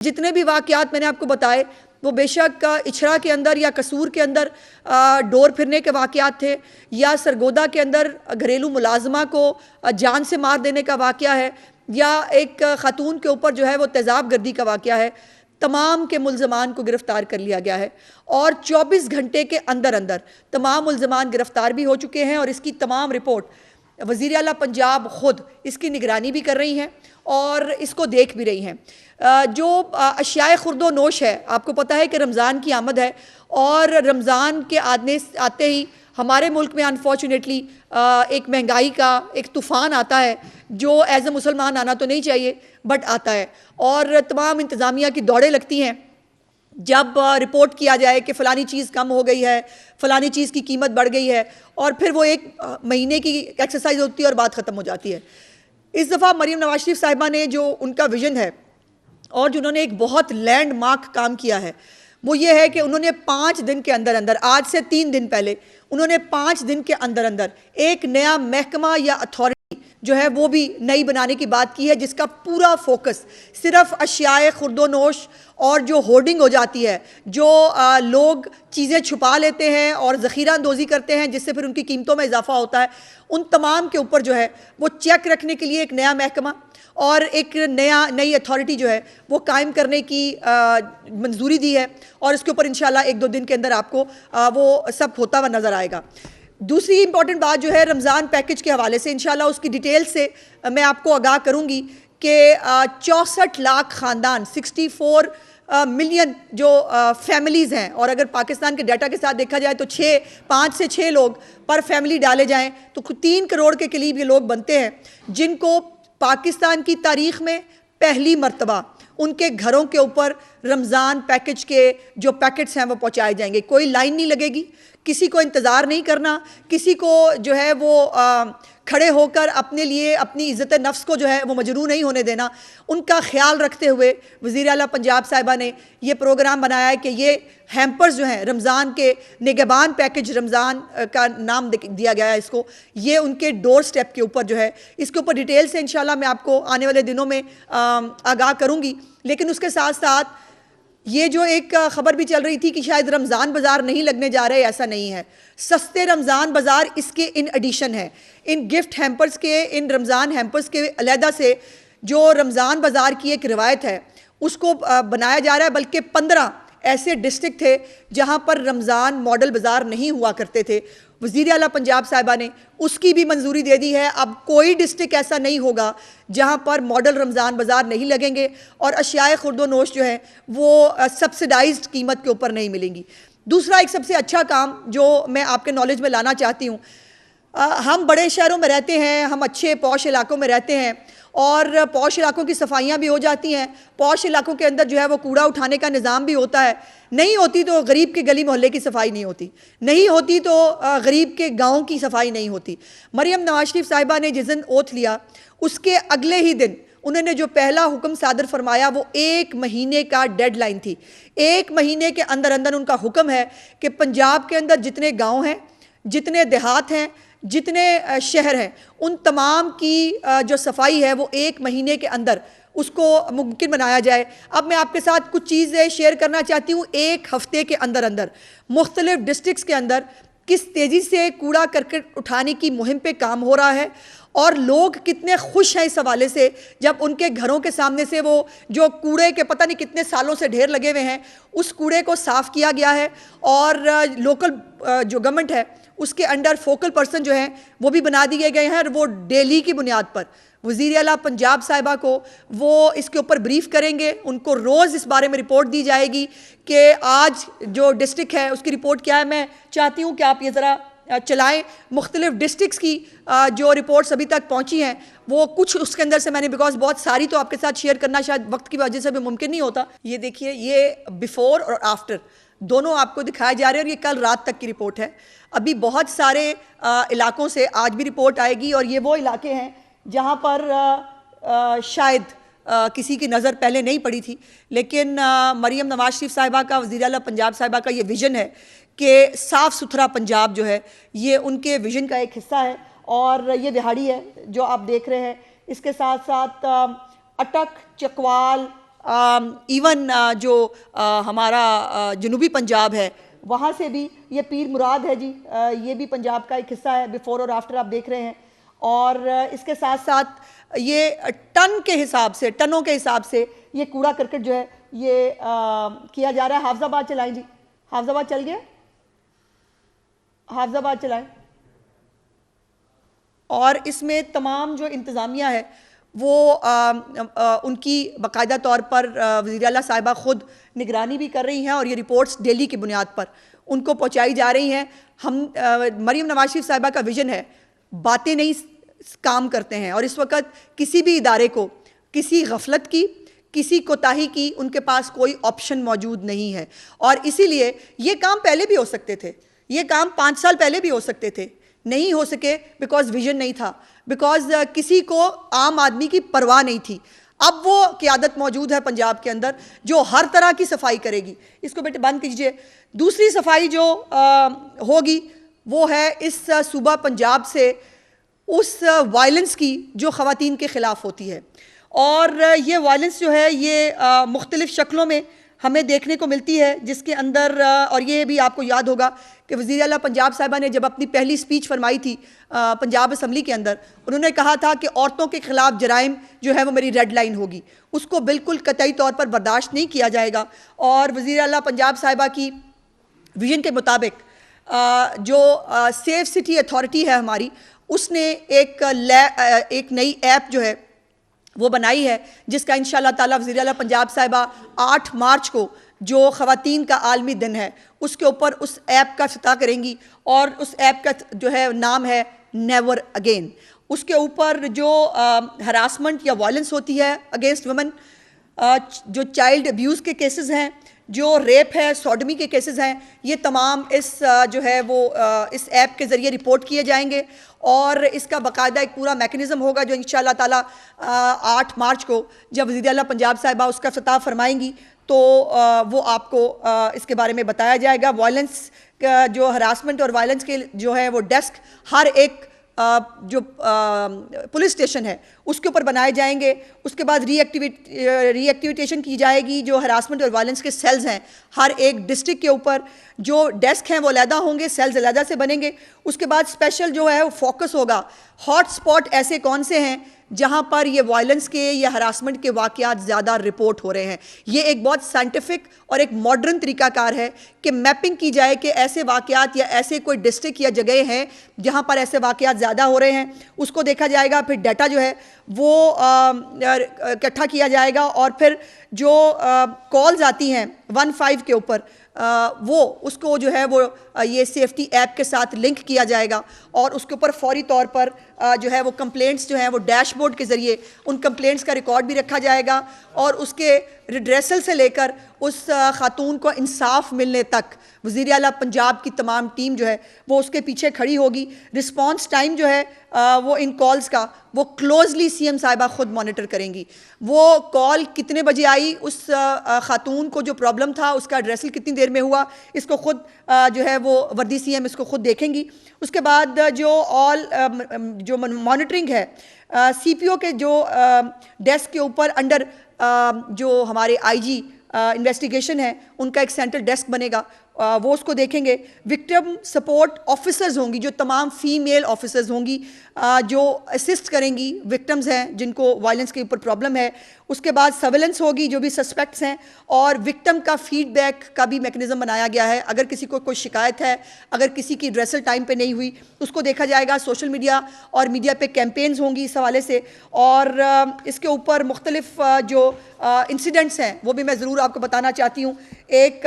जितने भी वाक़यात मैंने आपको बताए वो बेशक इछरा के अंदर या कसूर के अंदर डोर फिरने के वाक़यात थे, या सरगोदा के अंदर घरेलू मुलाजमा को जान से मार देने का वाक़या है, या एक ख़ातून के ऊपर जो है वो तेज़ाब गर्दी का वाक़या है। तमाम के मुल्ज़मान को गिरफ़्तार कर लिया गया है और 24 घंटे के अंदर अंदर तमाम मुल्ज़मान गिरफ़्तार भी हो चुके हैं और इसकी तमाम रिपोर्ट वज़ीर आला पंजाब ख़ुद इसकी निगरानी भी कर रही हैं और इसको देख भी रही हैं। जो अशियाए खुर्दो नोश है, आपको पता है कि रमज़ान की आमद है और रमज़ान के आते ही हमारे मुल्क में अनफॉर्चुनेटली एक महंगाई का एक तूफ़ान आता है जो एज़ ए मुसलमान आना तो नहीं चाहिए बट आता है, और तमाम इंतज़ामिया की दौड़ें लगती हैं जब रिपोर्ट किया जाए कि फ़लानी चीज़ कम हो गई है, फ़लानी चीज़ की कीमत बढ़ गई है, और फिर वो एक महीने की एक्सरसाइज होती है और बात ख़त्म हो जाती है। इस दफ़ा मरीम नवाज शरीफ साहिबा ने जो उनका विज़न है और जिन्होंने एक बहुत लैंडमार्क काम किया है वो ये है कि उन्होंने 5 दिन के अंदर अंदर, आज से 3 दिन पहले उन्होंने 5 दिन के अंदर अंदर एक नया महकमा या अथॉरिटी जो है वो भी नई बनाने की बात की है, जिसका पूरा फोकस सिर्फ अशियाए खुर्दोनोश और जो होर्डिंग हो जाती है, जो लोग चीज़ें छुपा लेते हैं और ज़ख़ीरा अंदोज़ी करते हैं जिससे फिर उनकी कीमतों में इजाफा होता है, उन तमाम के ऊपर जो है वो चेक रखने के लिए एक नया महकमा और एक नई अथॉरिटी जो है वो कायम करने की मंजूरी दी है और इसके ऊपर इंशाल्लाह 1-2 दिन के अंदर आपको वो सब होता हुआ नज़र आएगा। दूसरी इंपॉर्टेंट बात जो है रमज़ान पैकेज के हवाले से, इंशाल्लाह उसकी डिटेल से मैं आपको आगाह करूँगी कि 64 लाख ख़ानदान 64 मिलियन जो फैमिलीज़ हैं, और अगर पाकिस्तान के डाटा के साथ देखा जाए तो 5 से 6 लोग पर फैमिली डाले जाएं तो 3 करोड़ के करीब ये लोग बनते हैं जिनको पाकिस्तान की तारीख़ में पहली मर्तबा उनके घरों के ऊपर रमज़ान पैकेज के जो पैकेट्स हैं वो पहुंचाए जाएंगे। कोई लाइन नहीं लगेगी, किसी को इंतज़ार नहीं करना, किसी को जो है वो खड़े होकर अपने लिए अपनी इज़्ज़त नफ्स को जो है वो मजरूह नहीं होने देना। उनका ख्याल रखते हुए वज़ीर आला पंजाब साहिबा ने ये प्रोग्राम बनाया है कि ये हैम्पर्स जो हैं रमज़ान के निगहबान पैकेज, रमज़ान का नाम दिया गया है इसको, ये उनके डोर स्टेप के ऊपर जो है इसके ऊपर डिटेल से इंशाल्लाह मैं आपको आने वाले दिनों में आगाह करूँगी। लेकिन उसके साथ साथ ये जो एक ख़बर भी चल रही थी कि शायद रमज़ान बाज़ार नहीं लगने जा रहे, ऐसा नहीं है। सस्ते रमज़ान बाज़ार इसके इन एडिशन है, इन गिफ्ट हैम्पर्स के, इन रमज़ान हैम्पर्स के अलहदा से जो रमज़ान बाज़ार की एक रिवायत है उसको बनाया जा रहा है। बल्कि 15 ऐसे डिस्ट्रिक्ट थे जहाँ पर रमज़ान मॉडल बाज़ार नहीं हुआ करते थे, वज़ीर आला पंजाब साहिबा ने उसकी भी मंजूरी दे दी है। अब कोई डिस्ट्रिक्ट ऐसा नहीं होगा जहाँ पर मॉडल रमज़ान बाज़ार नहीं लगेंगे और अशियाए खुर्दोनोश जो है वो सब्सिडाइज्ड कीमत के ऊपर नहीं मिलेंगी। दूसरा एक सबसे अच्छा काम जो मैं आपके नॉलेज में लाना चाहती हूँ, हम बड़े शहरों में रहते हैं, हम अच्छे पॉश इलाकों में रहते हैं और पॉश इलाकों की सफाइयाँ भी हो जाती हैं, पॉश इलाकों के अंदर जो है वो कूड़ा उठाने का निज़ाम भी होता है। नहीं होती तो गरीब के गली मोहल्ले की सफाई नहीं होती, नहीं होती तो गरीब के गांव की सफाई नहीं होती। मरीम नवाज शरीफ साहिबा ने जिस दिन ओथ लिया उसके अगले ही दिन उन्होंने जो पहला हुक्म सादर फरमाया वो 1 महीने का डेडलाइन थी। 1 महीने के अंदर अंदर उनका हुक्म है कि पंजाब के अंदर जितने गाँव हैं, जितने देहात हैं, जितने शहर हैं, उन तमाम की जो सफाई है वो 1 महीने के अंदर उसको मुमकिन बनाया जाए। अब मैं आपके साथ कुछ चीज़ें शेयर करना चाहती हूँ। 1 हफ्ते के अंदर अंदर मुख्तलिफ डिस्ट्रिक्ट्स के अंदर किस तेज़ी से कूड़ा करकट उठाने की मुहिम पे काम हो रहा है और लोग कितने खुश हैं इस हवाले से जब उनके घरों के सामने से वो जो कूड़े के पता नहीं कितने सालों से ढेर लगे हुए हैं उस कूड़े को साफ़ किया गया है और लोकल जो गवर्नमेंट है उसके अंडर फोकल पर्सन जो हैं वो भी बना दिए गए हैं और वो डेली की बुनियाद पर वज़ीर आला पंजाब साहिबा को वो इसके ऊपर ब्रीफ करेंगे। उनको रोज़ इस बारे में रिपोर्ट दी जाएगी कि आज जो डिस्ट्रिक्ट है उसकी रिपोर्ट क्या है। मैं चाहती हूँ कि आप ये ज़रा चलाएं मुख्तलिफ डिस्ट्रिक्ट्स की जो रिपोर्ट्स अभी तक पहुँची हैं वो कुछ उसके अंदर से मैंने, बिकॉज बहुत सारी तो आपके साथ शेयर करना शायद वक्त की वजह से भी मुमकिन नहीं होता। ये देखिए, ये बिफ़ोर और आफ्टर दोनों आपको दिखाए जा रहे हैं और ये कल रात तक की रिपोर्ट है। अभी बहुत सारे इलाकों से आज भी रिपोर्ट आएगी और ये वो इलाके हैं जहाँ पर शायद किसी की नज़र पहले नहीं पड़ी थी, लेकिन मरीम नवाज शरीफ साहिबा का, वज़ीर आला पंजाब साहिबा का ये विज़न है कि साफ़ सुथरा पंजाब जो है ये उनके विज़न का एक हिस्सा है। और ये दिहाड़ी है जो आप देख रहे हैं, इसके साथ साथ अटक, चकवाल इवन जो हमारा जनूबी पंजाब है वहाँ से भी ये पीर मुराद है जी, ये भी पंजाब का एक हिस्सा है। बिफोर और आफ्टर आप देख रहे हैं। और इसके साथ साथ ये टनों के हिसाब से ये कूड़ा करकट जो है ये किया जा रहा है। हाफजाबाद चलाएं जी, हाफजाबाद चल गया, हाफजाबाद चलाएं। और इसमें तमाम जो इंतज़ामिया है वो उनकी बाकायदा तौर पर वज़ीर आला साहिबा ख़ुद निगरानी भी कर रही हैं और ये रिपोर्ट्स डेली की बुनियाद पर उनको पहुंचाई जा रही हैं। हम मरीम नवाज शरीफ साहिबा का विज़न है, बातें नहीं काम करते हैं। और इस वक्त किसी भी इदारे को किसी गफलत की, किसी कोताही की उनके पास कोई ऑप्शन मौजूद नहीं है। और इसीलिए ये काम पहले भी हो सकते थे, ये काम 5 साल पहले भी हो सकते थे, नहीं हो सके बिकॉज विजन नहीं था, बिकॉज किसी को आम आदमी की परवाह नहीं थी। अब वो क़यादत मौजूद है पंजाब के अंदर जो हर तरह की सफाई करेगी। इसको बेटे बंद कीजिए। दूसरी सफाई जो होगी वो है इस सूबा पंजाब से उस वायलेंस की जो ख़वातीन के ख़िलाफ़ होती है। और ये वायलेंस जो है ये मुख्तलिफ़ शक्लों में हमें देखने को मिलती है, जिसके अंदर और ये भी आपको याद होगा कि वज़ीर आला पंजाब साहिबा ने जब अपनी पहली स्पीच फरमाई थी पंजाब असम्बली के अंदर, उन्होंने कहा था कि औरतों के ख़िलाफ़ जराइम जो है वो मेरी रेड लाइन होगी, उसको बिल्कुल कतई तौर पर बर्दाश्त नहीं किया जाएगा। और वज़ीर आला पंजाब साहिबा की विजन के मुताबिक जो सेफ सिटी अथॉरिटी है हमारी, उसने एक नई ऐप जो है वो बनाई है, जिसका इंशाअल्लाह ताला वज़ीर आला पंजाब साहिबा 8 मार्च को जो ख़वातीन का आलमी दिन है उसके ऊपर उस ऐप का इफ्तिताह करेंगी। और उस ऐप का जो है नाम है नेवर अगेन। उसके ऊपर जो हरासमेंट या वायलेंस होती है अगेंस्ट वुमेन, जो चाइल्ड अब्यूज़ के केसेस हैं, जो रेप है, सॉडमी के केसेस हैं, ये तमाम इस जो है वो इस ऐप के ज़रिए रिपोर्ट किए जाएंगे। और इसका बाकायदा एक पूरा मैकेनिज़्म होगा जो इंशाअल्लाह ताला 8 मार्च को जब वज़ीर आला पंजाब साहिबा उसका इफ्तिताह फरमाएंगी तो वो आपको इसके बारे में बताया जाएगा। वायलेंस का जो हरासमेंट और वायलेंस के जो है वो डेस्क हर एक जो पुलिस स्टेशन है उसके ऊपर बनाए जाएंगे। उसके बाद रीएक्टिवेशन की जाएगी। जो हरासमेंट और वायलेंस के सेल्स हैं हर एक डिस्ट्रिक्ट के ऊपर जो डेस्क हैं वो अलहदा होंगे, सेल्स अलहदा से बनेंगे। उसके बाद स्पेशल जो है वो फोकस होगा, हॉट स्पॉट ऐसे कौन से हैं जहाँ पर ये वायलेंस के या हरासमेंट के वाक़यात ज़्यादा रिपोर्ट हो रहे हैं। ये एक बहुत साइंटिफिक और एक मॉडर्न तरीक़ाकार है कि मैपिंग की जाए कि ऐसे वाक़यात या ऐसे कोई डिस्ट्रिक्ट या जगह हैं जहाँ पर ऐसे वाक़यात ज़्यादा हो रहे हैं, उसको देखा जाएगा। फिर डाटा जो है वो इकट्ठा किया जाएगा और फिर जो कॉल्स आती हैं 15 के ऊपर वो उसको जो है वो ये सेफ्टी ऐप के साथ लिंक किया जाएगा और उसके ऊपर फौरी तौर पर जो है वो कंप्लेंट्स जो हैं वो डैशबोर्ड के ज़रिए उन कंप्लेंट्स का रिकॉर्ड भी रखा जाएगा और उसके रिड्रेसल से लेकर उस खातून को इंसाफ मिलने तक वज़ीर आला पंजाब की तमाम टीम जो है वो उसके पीछे खड़ी होगी। रिस्पॉन्स टाइम जो है वो इन कॉल्स का वो क्लोजली सीएम साहिबा ख़ुद मॉनिटर करेंगी। वो कॉल कितने बजे आई, उस खातून को जो प्रॉब्लम था उसका एड्रेसल कितनी देर में हुआ, इसको ख़ुद जो है वो वर्दी सीएम इसको ख़ुद देखेंगी। उसके बाद जो मॉनिटरिंग है सीपीओ के जो डेस्क के ऊपर अंडर जो हमारे आईजी इन्वेस्टिगेशन है उनका एक सेंट्रल डेस्क बनेगा, वो उसको देखेंगे। विक्टिम सपोर्ट ऑफिसर्स होंगी, जो तमाम फीमेल ऑफिसर्स होंगी जो असिस्ट करेंगी विक्टिम्स हैं जिनको वायलेंस के ऊपर प्रॉब्लम है। उसके बाद सर्वेलेंस होगी, जो भी सस्पेक्ट्स हैं, और विक्टिम का फीडबैक का भी मैकेनिज़्म बनाया गया है। अगर किसी को कोई शिकायत है, अगर किसी की ड्रेसल टाइम पे नहीं हुई उसको देखा जाएगा। सोशल मीडिया और मीडिया पे कैंपेन्स होंगी इस हवाले से। और इसके ऊपर मुख्तलिफ जो इंसिडेंट्स हैं वो भी मैं ज़रूर आपको बताना चाहती हूँ। एक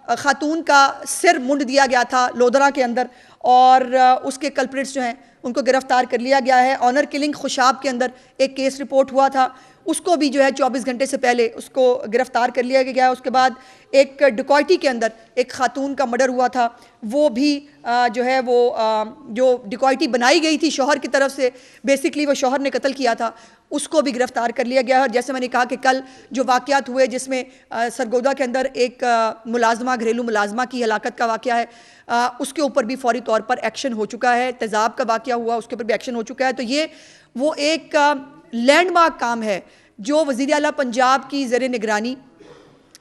खातून का सिर मुंड दिया गया था लोधरा के अंदर और उसके कल्प्रिट्स जो हैं उनको गिरफ्तार कर लिया गया है। ऑनर किलिंग खुशाब के अंदर एक केस रिपोर्ट हुआ था, उसको भी जो है 24 घंटे से पहले उसको गिरफ्तार कर लिया गया। उसके बाद एक डिकॉयटी के अंदर एक खातून का मर्डर हुआ था, वो भी जो है वो जो डिकॉयटी बनाई गई थी शौहर की तरफ से, बेसिकली वो शौहर ने कत्ल किया था, उसको भी गिरफ्तार कर लिया गया है। और जैसे मैंने कहा कि कल जो वाक़यात हुए जिसमें सरगोदा के अंदर एक घरेलू मुलाजमा की हलाकत का वाक़या है, उसके ऊपर भी फौरी तौर पर एक्शन हो चुका है। तेज़ाब का वाक़या हुआ उसके ऊपर भी एक्शन हो चुका है। तो ये वो एक लैंडमार्क काम है जो वज़ीर आला पंजाब की ज़ेर निगरानी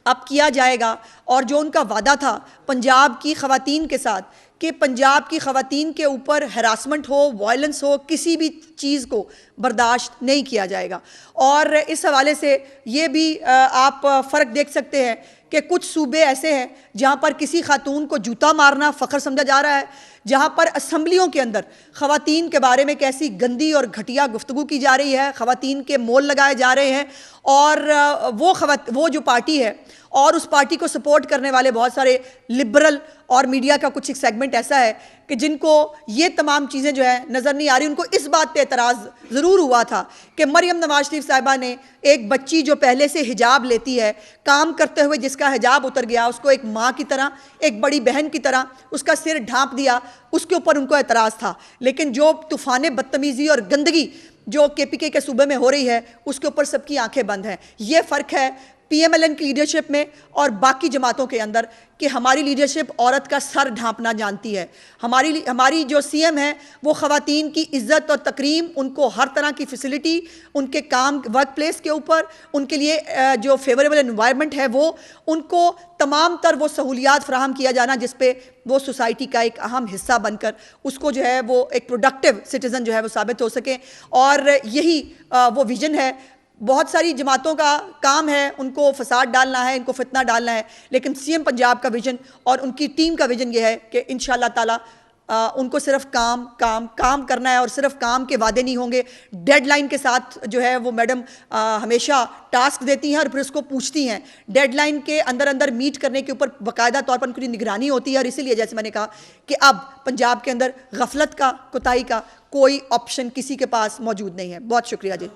अब किया जाएगा और जो उनका वादा था पंजाब की ख़वातीन के साथ कि पंजाब की ख़वातीन के ऊपर हरासमेंट हो, वायलेंस हो, किसी भी चीज़ को बर्दाश्त नहीं किया जाएगा। और इस हवाले से ये भी आप फ़र्क देख सकते हैं कि कुछ सूबे ऐसे हैं जहाँ पर किसी खातून को जूता मारना फ़ख्र समझा जा रहा है, जहाँ पर असम्बलियों के अंदर ख़वातीन के बारे में कैसी गंदी और घटिया गुफ्तगू की जा रही है, ख़वातीन के मोल लगाए जा रहे हैं। और वो जो पार्टी है और उस पार्टी को सपोर्ट करने वाले बहुत सारे लिबरल और मीडिया का कुछ एक सेगमेंट ऐसा है कि जिनको ये तमाम चीज़ें जो है नज़र नहीं आ रही। उनको इस बात पे एतराज़ ज़रूर हुआ था कि मरियम नवाज शरीफ साहिबा ने एक बच्ची जो पहले से हिजाब लेती है, काम करते हुए जिसका हिजाब उतर गया, उसको एक माँ की तरह, एक बड़ी बहन की तरह उसका सिर ढांप दिया, उसके ऊपर उनको एतराज़ था। लेकिन जो तूफ़ान बदतमीज़ी और गंदगी जो KPK के सूबे में हो रही है उसके ऊपर सबकी आंखें बंद हैं। ये फ़र्क है PMLN की लीडरशिप में और बाकी जमातों के अंदर कि हमारी लीडरशिप औरत का सर ढांपना जानती है। हमारी जो CM है वो ख़वातीन की इज़्ज़त और तकरीम, उनको हर तरह की फ़ैसिलिटी, उनके काम वर्क प्लेस के ऊपर, उनके लिए जो फेवरेबल एनवायरनमेंट है वो, उनको तमाम तर वो सहूलियात फ़राहम किया जाना जिस पे वो सोसाइटी का एक अहम हिस्सा बनकर उसको जो है वो एक प्रोडक्टिव सिटीज़न जो है वो साबित हो सके। और यही वो विज़न है। बहुत सारी जमातों का काम है, उनको फसाद डालना है, इनको फितना डालना है, लेकिन CM पंजाब का विजन और उनकी टीम का विजन ये है कि इंशाअल्लाह ताला उनको सिर्फ काम काम काम करना है और सिर्फ काम के वादे नहीं होंगे। डेडलाइन के साथ जो है वो मैडम हमेशा टास्क देती हैं और फिर उसको पूछती हैं। डेडलाइन के अंदर अंदर मीट करने के ऊपर बाकायदा तौर पर उनकी निगरानी होती है। और इसीलिए जैसे मैंने कहा कि अब पंजाब के अंदर गफलत का, कोताही का कोई ऑप्शन किसी के पास मौजूद नहीं है। बहुत शुक्रिया जी।